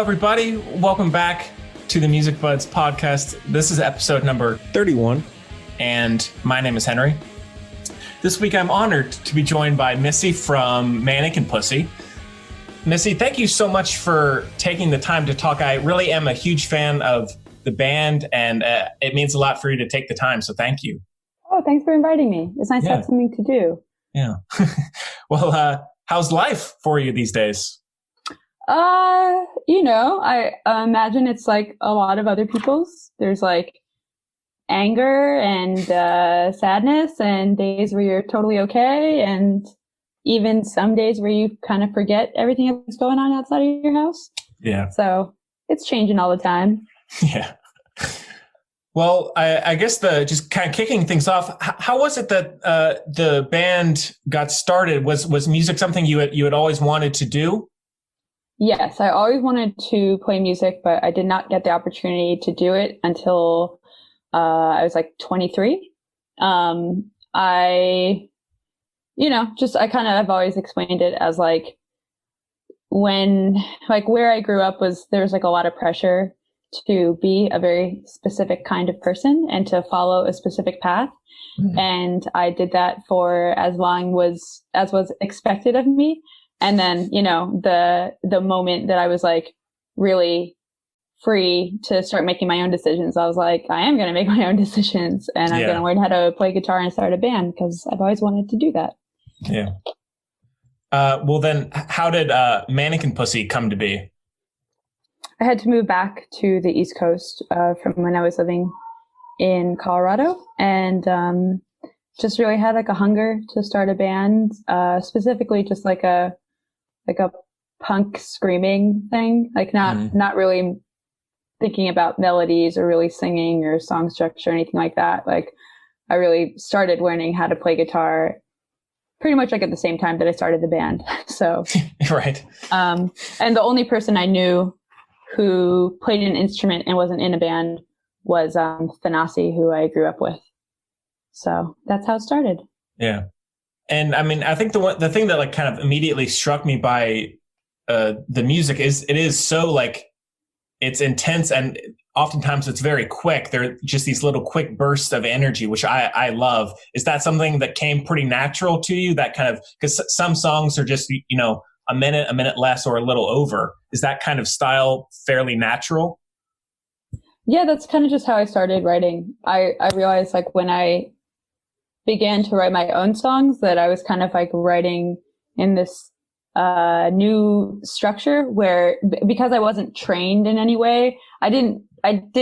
everybody. Welcome back to the Music Buds podcast. This is episode number 31. And my name is Henry. This week, I'm honored to be joined by Missy from Mannequin Pussy. Missy, thank you so much for taking the time to talk. I really am a huge fan of the band, and it means a lot for you to take the time, so thank you. Oh, thanks for inviting me. It's nice to have something to do. Yeah. Well, how's life for you these days? I imagine it's like a lot of other people's. There's like anger and sadness and days where you're totally okay, and even some days where you kind of forget everything that's going on outside of your house. Yeah. So it's changing all the time. Yeah. Well, I guess just kind of kicking things off, how was it that the band got started? Was music something you had always wanted to do? Yes, I always wanted to play music, but I did not get the opportunity to do it until I was like 23. I kind of have always explained it as like where I grew up there was like a lot of pressure to be a very specific kind of person and to follow a specific path. Mm-hmm. And I did that for as long as was expected of me. And then, the moment that I was like really free to start making my own decisions, I was like, I am going to make my own decisions, and I'm going to learn how to play guitar and start a band because I've always wanted to do that. Yeah. Well, then how did Mannequin Pussy come to be? I had to move back to the East Coast from when I was living in Colorado, and just really had like a hunger to start a band, specifically just like a punk screaming thing, like not really thinking about melodies or really singing or song structure or anything like that. Like I really started learning how to play guitar pretty much like at the same time that I started the band. So, right. And the only person I knew who played an instrument and wasn't in a band was Thanasi, who I grew up with. So that's how it started. Yeah. And I mean, I think the thing that like kind of immediately struck me by the music is it is so like it's intense, and oftentimes it's very quick. They're just these little quick bursts of energy, which I love. Is that something that came pretty natural to you? That kind of, because some songs are just, a minute less or a little over. Is that kind of style fairly natural? Yeah, that's kind of just how I started writing. I realized like when I began to write my own songs that I was kind of like writing in this new structure where, because I wasn't trained in any way, I didn't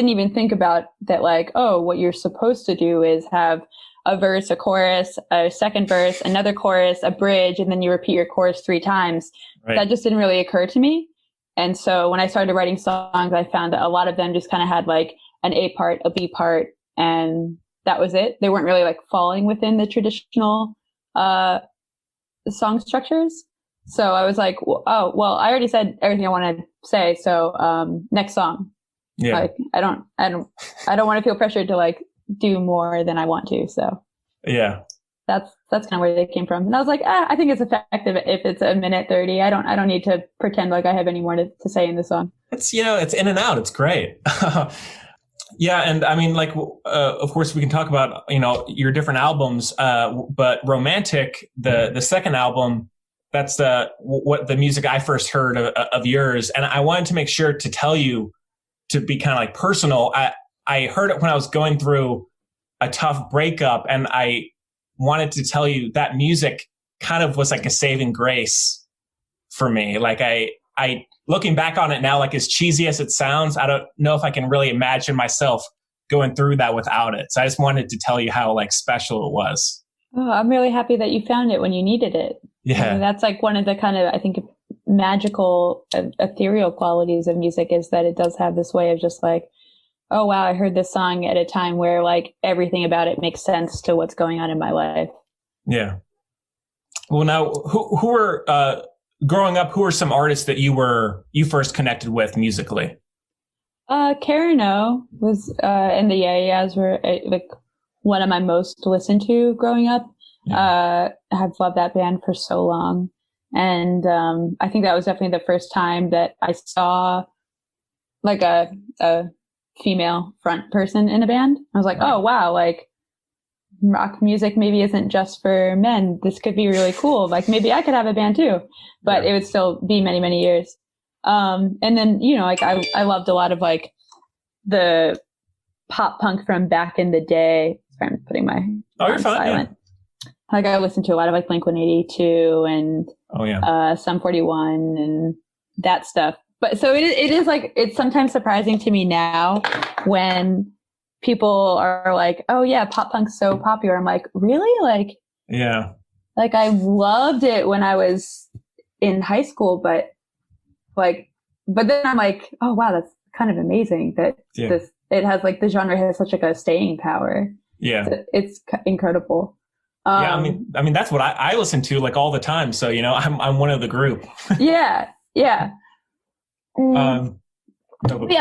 even think about that, like, oh, what you're supposed to do is have a verse, a chorus, a second verse, another chorus, a bridge, and then you repeat your chorus 3 times. Right. That just didn't really occur to me. And so when I started writing songs, I found that a lot of them just kind of had like an A part, a B part, and that was it. They weren't really like falling within the traditional song structures. So I was like, oh, well, I already said everything I wanted to say. So next song. Yeah. Like I don't want to feel pressured to like do more than I want to. So yeah, that's kind of where they came from. And I was like, I think it's effective if it's a minute 30. I don't need to pretend like I have any more to say in the song. It's, it's in and out. It's great. Yeah. And I mean, like, of course we can talk about, your different albums, but Romantic, the second album, that's what the music I first heard of yours. And I wanted to make sure to tell you, to be kind of like personal. I heard it when I was going through a tough breakup, and I wanted to tell you that music kind of was like a saving grace for me. Like I looking back on it now, like as cheesy as it sounds, I don't know if I can really imagine myself going through that without it. So I just wanted to tell you how like special it was. Oh, I'm really happy that you found it when you needed it. Yeah. I mean, that's like one of the kind of, I think, magical, ethereal qualities of music is that it does have this way of just like, oh, wow, I heard this song at a time where like everything about it makes sense to what's going on in my life. Yeah. Well, now who were, growing up, who were some artists that you first connected with musically? Karen O was, and the Yeah-Yeahs were like one of my most listened to growing up. Yeah. I've loved that band for so long. And I think that was definitely the first time that I saw like a female front person in a band. I was like, oh wow, like rock music maybe isn't just for men. This could be really cool. Like maybe I could have a band too, but it would still be many, many years. And then, you know, like I loved a lot of like the pop punk from back in the day. Sorry, I'm putting my you're fine, silent. Yeah. Like I listened to a lot of like Blink-182 and Sum 41 and that stuff. But so it is like, it's sometimes surprising to me now when people are like, oh yeah, pop punk's so popular. I'm like, really? Like, yeah. Like I loved it when I was in high school, but then I'm like, oh wow, that's kind of amazing that it has like the genre has such like a staying power. Yeah. It's incredible. I mean, that's what I listen to like all the time. So, you know, I'm one of the group. Yeah. Yeah,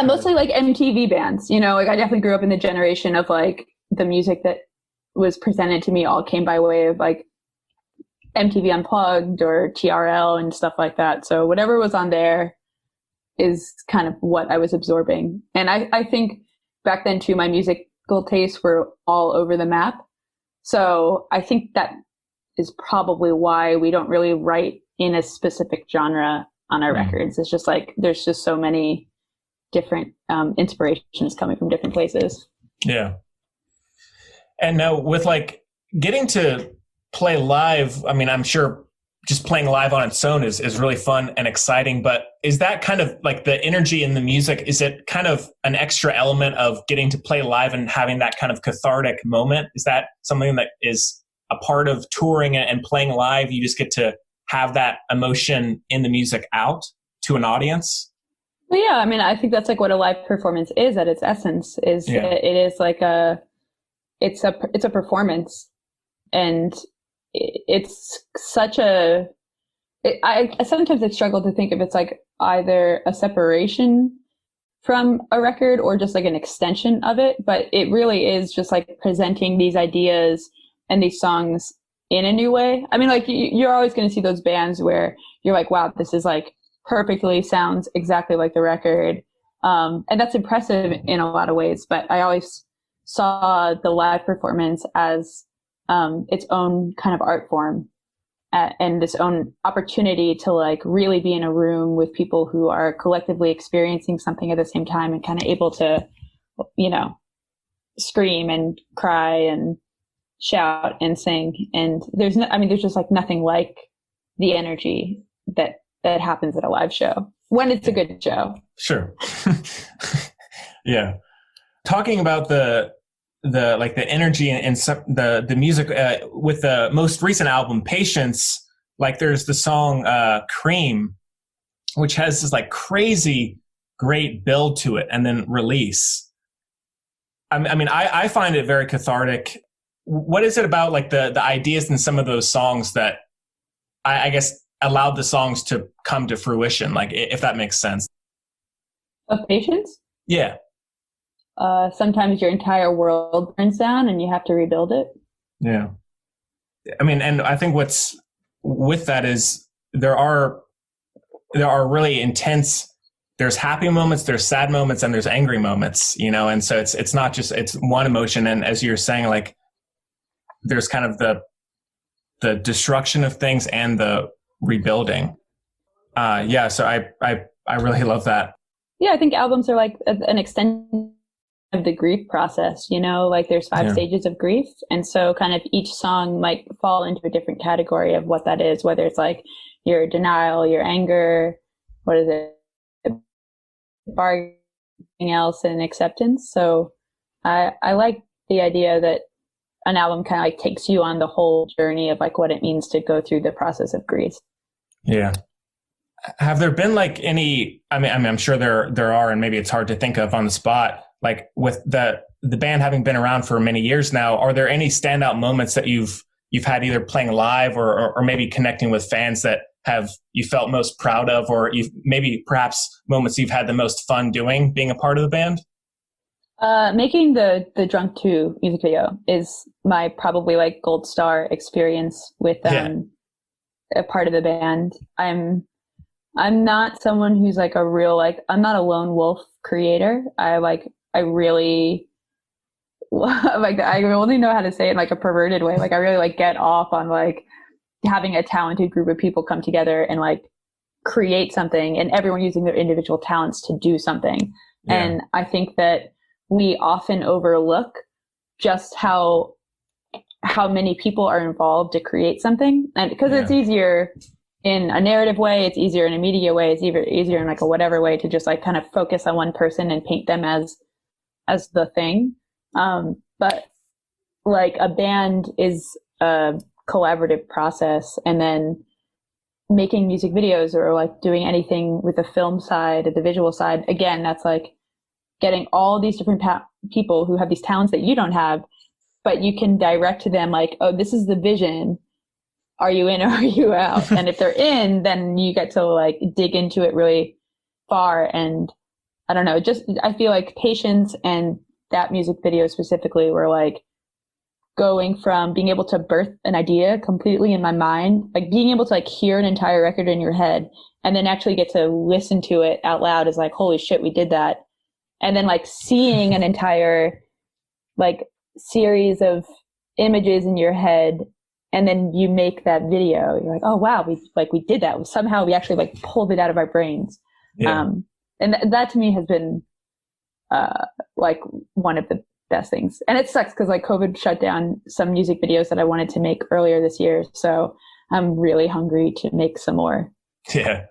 mostly like MTV bands, you know, like I definitely grew up in the generation of like the music that was presented to me all came by way of like MTV Unplugged or TRL and stuff like that. So whatever was on there is kind of what I was absorbing. And I think back then too, my musical tastes were all over the map. So I think that is probably why we don't really write in a specific genre on our records. It's just like, there's just so many different inspirations coming from different places. Yeah. And now with like getting to play live, I mean, I'm sure just playing live on its own is really fun and exciting, but is that kind of like the energy in the music? Is it kind of an extra element of getting to play live and having that kind of cathartic moment? Is that something that is a part of touring and playing live? You just get to have that emotion in the music out to an audience? Well, yeah, I mean, I think that's like what a live performance is at its essence. It is like it's a performance, and it's such a. I sometimes struggle to think if it's like either a separation from a record or just like an extension of it, but it really is just like presenting these ideas and these songs in a new way. I mean, like you're always going to see those bands where you're like, wow, this is like perfectly sounds exactly like the record. And that's impressive in a lot of ways, but I always saw the live performance as its own kind of art form and this own opportunity to like really be in a room with people who are collectively experiencing something at the same time and kind of able to, you know, scream and cry and shout and sing. And there's just like nothing like the energy that happens at a live show when it's a good show. Sure. Yeah. Talking about the energy and the music with the most recent album, Patience, like there's the song Cream, which has this like crazy great build to it and then release. I mean, I find it very cathartic. What is it about like the ideas in some of those songs that I guess allowed the songs to come to fruition, like if that makes sense? Of Patience? Yeah. Sometimes your entire world burns down and you have to rebuild it. Yeah. I mean, and I think what's with that is there are really intense, there's happy moments, there's sad moments, and there's angry moments, you know? And so it's not just, it's one emotion. And as you're saying, like there's kind of the destruction of things and the rebuilding. Yeah. So I really love that. Yeah. I think albums are like an extension of the grief process, you know, like there's 5 stages of grief. And so kind of each song might fall into a different category of what that is, whether it's like your denial, your anger, what is it, bargaining else, and acceptance. So I like the idea that an album kind of like takes you on the whole journey of like what it means to go through the process of grief. Yeah. Have there been like any, I mean, I'm sure there are, and maybe it's hard to think of on the spot, like with the band having been around for many years now, are there any standout moments that you've had either playing live or maybe connecting with fans that you felt most proud of, or maybe perhaps moments you've had the most fun doing being a part of the band? Making the Drunk 2 music video is my probably like gold star experience with a part of the band. I'm not someone who's like a real, like, I'm not a lone wolf creator. I really, like, I only know how to say it in like a perverted way. Like, I really like get off on like having a talented group of people come together and like create something and everyone using their individual talents to do something. Yeah. And I think that we often overlook just how many people are involved to create something. And because it's easier in a narrative way, it's easier in a media way, it's easier in like a whatever way to just like kind of focus on one person and paint them as the thing. But like a band is a collaborative process, and then making music videos or like doing anything with the film side or the visual side, again, that's like getting all these different people who have these talents that you don't have, but you can direct to them like, oh, this is the vision. Are you in or are you out? And if they're in, then you get to like dig into it really far. And I don't know, just, I feel like Patience and that music video specifically were like going from being able to birth an idea completely in my mind, like being able to like hear an entire record in your head and then actually get to listen to it out loud is like, holy shit, we did that. And then like seeing an entire like series of images in your head, and then you make that video. You're like, oh wow, we did that. Somehow we actually like pulled it out of our brains. Yeah. And that to me has been like one of the best things. And it sucks because like COVID shut down some music videos that I wanted to make earlier this year. So I'm really hungry to make some more. Yeah.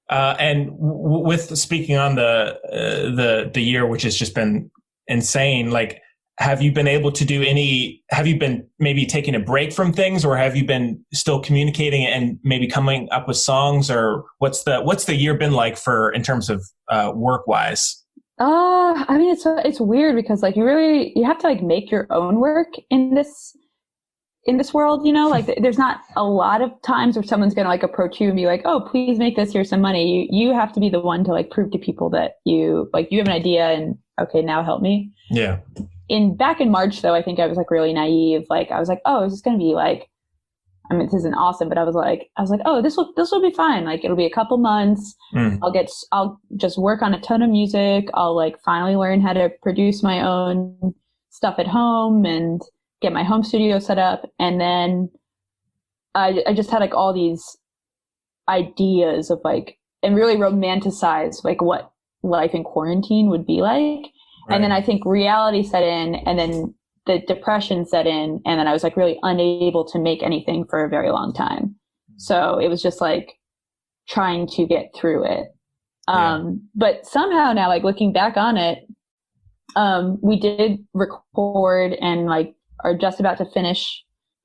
And with speaking on the year, which has just been insane, like, have you been able to do have you been maybe taking a break from things, or have you been still communicating and maybe coming up with songs, or what's the year been like in terms of work wise? I mean, it's weird because like you have to like make your own work in this world, you know, like there's not a lot of times where someone's going to like approach you and be like, oh, please make this, here's some money. You have to be the one to like prove to people that you have an idea and okay, now help me. Yeah. Back in March though, I think I was like really naive. Like I was like, oh, is this going to be like, I mean, this isn't awesome, but I was like, oh, this will be fine. Like it'll be a couple months. I'll just work on a ton of music. I'll like finally learn how to produce my own stuff at home and get my home studio set up. And then I just had like all these ideas of like, and really romanticize like what life in quarantine would be like. Right. And then I think reality set in, and then the depression set in, and then I was like really unable to make anything for a very long time. So it was just like trying to get through it. But somehow now, like looking back on it, we did record and like are just about to finish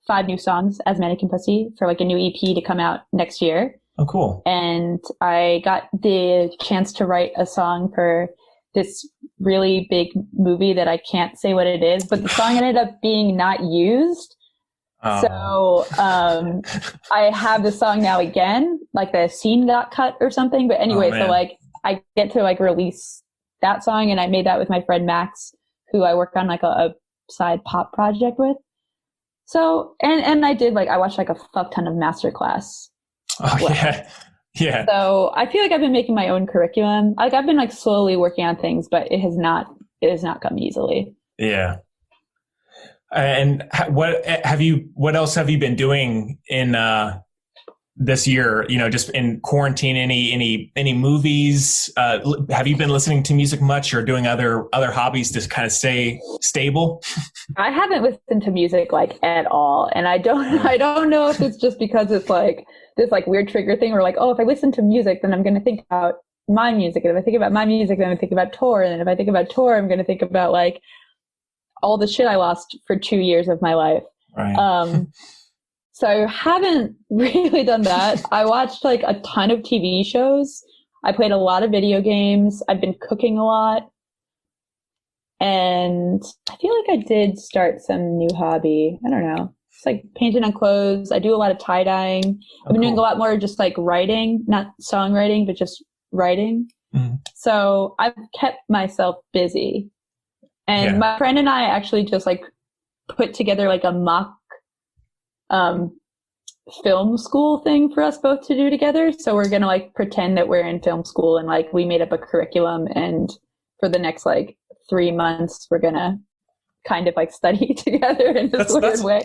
5 new songs as Mannequin Pussy for like a new EP to come out next year. Oh, cool. And I got the chance to write a song for this really big movie that I can't say what it is, but the song ended up being not used. Oh. So I have the song now again, like the scene got cut or something. But anyway, so like I get to like release that song, and I made that with my friend Max, who I work on like a side pop project with. So, and I did like, I watched like a fuck ton of masterclass. Oh yeah. Yeah. So I feel like I've been making my own curriculum. Like I've been like slowly working on things, but it has not come easily. Yeah. And what else have you been doing in this year? You know, just in quarantine, any movies? Have you been listening to music much, or doing other hobbies to kind of stay stable? I haven't listened to music like at all, and I don't know if it's just because it's like this like weird trigger thing, or like, oh, if I listen to music, then I'm going to think about my music, and if I think about my music, then I think about tour, and then if I think about tour, I'm going to think about like all the shit I lost for 2 years of my life. Right. So I haven't really done that. I watched like a ton of TV shows. I played a lot of video games. I've been cooking a lot. And I feel like I did start some new hobby. I don't know. It's like painting on clothes. I do a lot of tie-dyeing. I've been doing a lot more just like writing, not songwriting, but just writing. Mm-hmm. So I've kept myself busy. And my friend and I actually just like put together like a mock film school thing for us both to do together. So we're going to like pretend that we're in film school and like we made up a curriculum, and for the next like 3 months, we're going to kind of like study together in this weird way.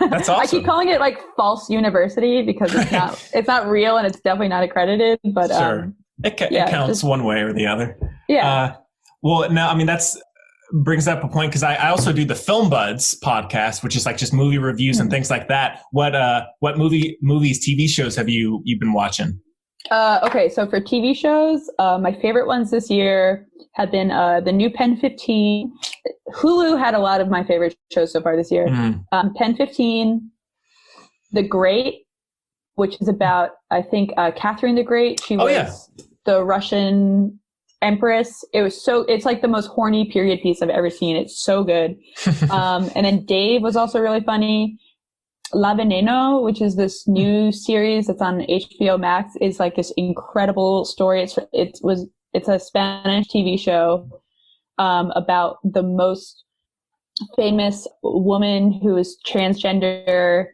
That's awesome. I keep calling it like false university because it's not real and it's definitely not accredited, but sure. It counts just one way or the other. Yeah. Well, now, I mean, that's brings up a point, because I also do the Film Buds podcast, which is like just movie reviews and things like that. What movies, TV shows have you've been watching? Okay, so for TV shows, my favorite ones this year have been the new Pen 15. Hulu had a lot of my favorite shows so far this year. Pen 15, The Great, which is about, I think, Catherine the Great. She was the Russian empress. It's like the most horny period piece I've ever seen. It's so good. And then Dave was also really funny. La Veneno, which is this new series that's on HBO Max, is like this incredible story. It's a Spanish TV show about the most famous woman who is transgender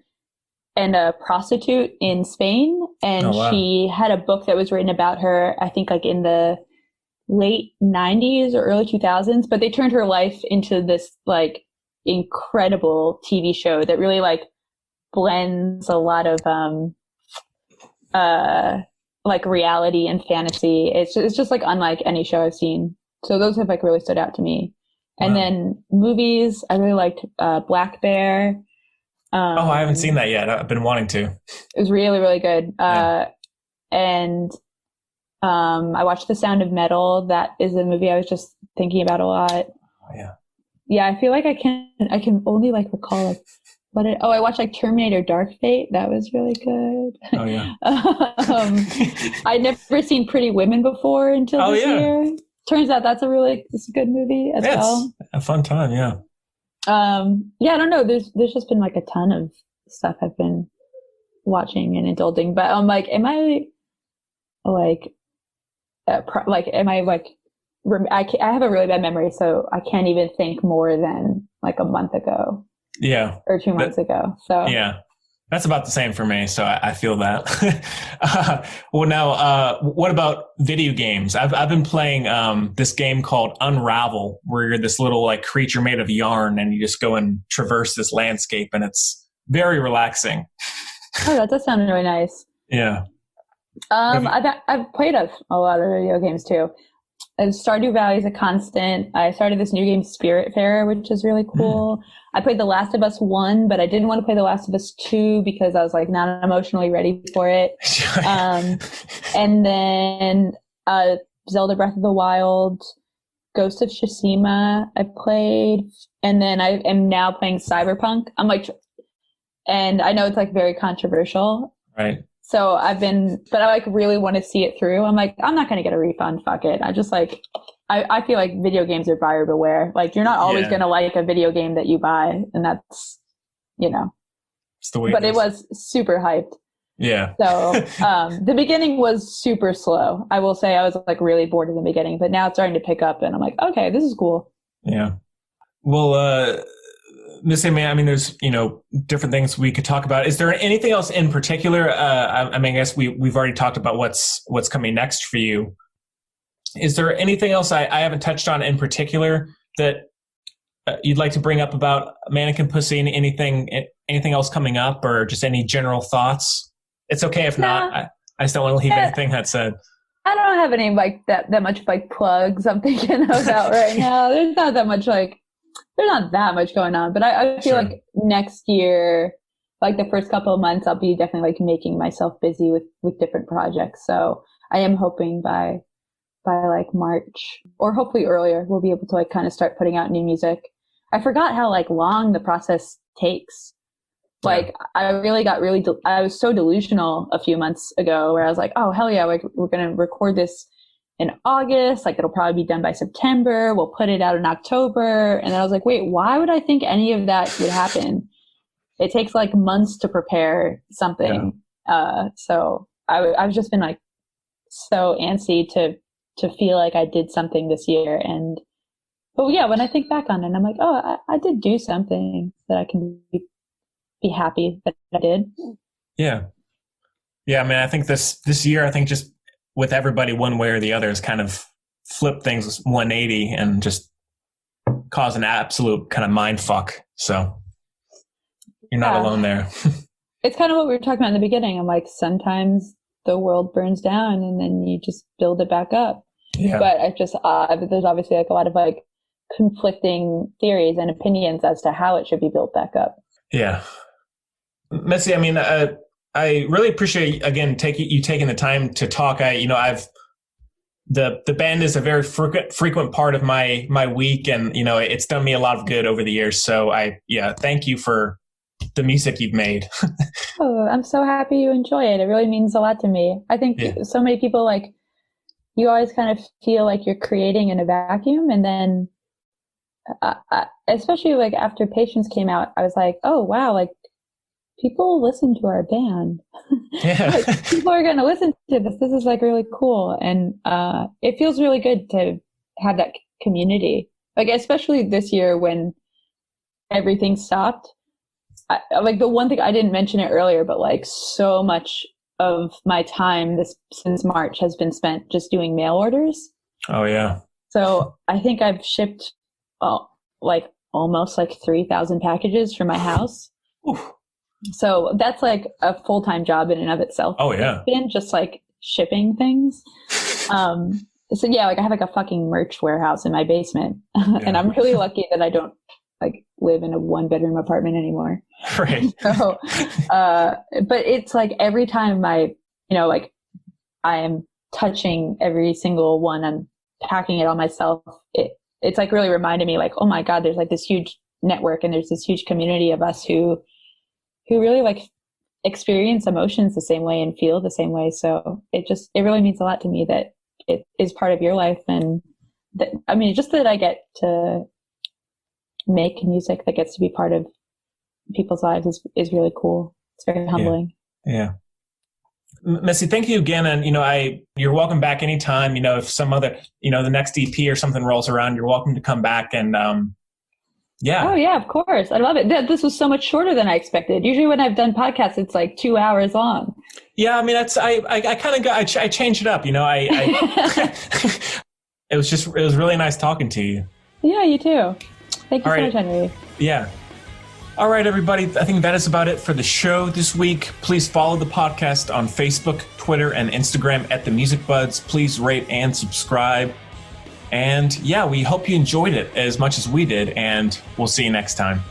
and a prostitute in Spain. And she had a book that was written about her, I think like in the late 90s or early 2000s, but they turned her life into this like incredible TV show that really like blends a lot of like reality and fantasy. It's just like unlike any show I've seen. So those have like really stood out to me. And then movies, I really liked Black Bear. I haven't seen that yet. I've been wanting to. It was really, really good. And I watched The Sound of Metal. That is a movie I was just thinking about a lot. Oh, yeah. Yeah, I feel like I can only like recall like I watched like Terminator Dark Fate. That was really good. Oh yeah. I'd never seen Pretty Women before until this year. Turns out it's a good movie as well. It's a fun time, yeah. I don't know. There's just been like a ton of stuff I've been watching and indulging, but I'm like, am I like, am I like, I have a really bad memory, so I can't even think more than like a month ago. Yeah. Or 2 months ago. So yeah, that's about the same for me. So I feel that. Well, now, what about video games? I've been playing this game called Unravel, where you're this little like creature made of yarn, and you just go and traverse this landscape, and it's very relaxing. Oh, that does sound really nice. Yeah. I've played a lot of video games too. Stardew Valley is a constant. I started this new game, Spiritfarer, which is really cool. I played The Last of Us 1, but I didn't want to play The Last of Us 2 because I was like not emotionally ready for it. And then Zelda Breath of the Wild, Ghost of Tsushima I played, and then I am now playing Cyberpunk. I'm like, and I know it's like very controversial. Right. So but I like really want to see it through. I'm like, I'm not going to get a refund. Fuck it. I just like, I feel like video games are buyer beware. Like you're not always going to like a video game that you buy. And that's, it's the way but it was super hyped. Yeah. So, the beginning was super slow. I will say I was like really bored in the beginning, but now it's starting to pick up and I'm like, okay, this is cool. Yeah. Well, Missy, I mean, there's, different things we could talk about. Is there anything else in particular? I mean, I guess we've already talked about what's coming next for you. Is there anything else I haven't touched on in particular that you'd like to bring up about Mannequin Pussy? Anything else coming up, or just any general thoughts? It's okay if not. I just don't want to leave anything that said. I don't have any like that much like plugs I'm thinking about right now. There's not that much going on, but I feel like next year, like the first couple of months, I'll be definitely like making myself busy with different projects. So I am hoping by like March, or hopefully earlier, we'll be able to like kind of start putting out new music. I forgot how like long the process takes. Like I was so delusional a few months ago where I was like, oh hell yeah, like we're going to record this in August, like it'll probably be done by September. We'll put it out in October. And then I was like, wait, why would I think any of that would happen? It takes like months to prepare something. Yeah. So I've just been like so antsy to feel like I did something this year. But yeah, when I think back on it, I'm like, oh, I did do something that I can be happy that I did. Yeah. Yeah. I mean, I think this year, I think just with everybody one way or the other has kind of flipped things 180 and just caused an absolute kind of mind fuck. So you're not alone there. It's kind of what we were talking about in the beginning. I'm like, sometimes the world burns down and then you just build it back up. Yeah. But I just, there's obviously like a lot of like conflicting theories and opinions as to how it should be built back up. Yeah. Missy, I mean, I really appreciate, again, you taking the time to talk. The band is a very frequent part of my week, and, it's done me a lot of good over the years. So thank you for the music you've made. Oh, I'm so happy you enjoy it. It really means a lot to me. I think so many people, like, you always kind of feel like you're creating in a vacuum. And then, especially like after Patience came out, I was like, oh, wow, like people listen to our band. Yeah. Like, people are going to listen to this. This is like really cool. And it feels really good to have that community. Like, especially this year when everything stopped. Like the one thing I didn't mention it earlier, but like so much of my time since March has been spent just doing mail orders. Oh yeah. So I think I've shipped like almost like 3,000 packages from my house. Oof. So that's like a full-time job in and of itself. Oh yeah. It's been just like shipping things. So yeah, like I have like a fucking merch warehouse in my basement, and I'm really lucky that I don't like live in a 1-bedroom apartment anymore. Right. So, but it's like every time like I am touching every single one, I'm packing it all myself. It's like really reminded me like, oh my God, there's like this huge network and there's this huge community of us who really like experience emotions the same way and feel the same way. So it really means a lot to me that it is part of your life. And that, I mean, just that I get to make music that gets to be part of people's lives is really cool. It's very humbling. Yeah. Missy, thank you again. And, you're welcome back anytime. If some other, the next EP or something rolls around, you're welcome to come back. And, yeah. Oh yeah, of course. I love it. This was so much shorter than I expected. Usually when I've done podcasts, it's like 2 hours long. Yeah. I mean, I changed it up, it was really nice talking to you. Yeah, you too. Thank you so much, Henry. Yeah. All right, everybody. I think that is about it for the show this week. Please follow the podcast on Facebook, Twitter, and Instagram at The Music Buds. Please rate and subscribe. And yeah, we hope you enjoyed it as much as we did, and we'll see you next time.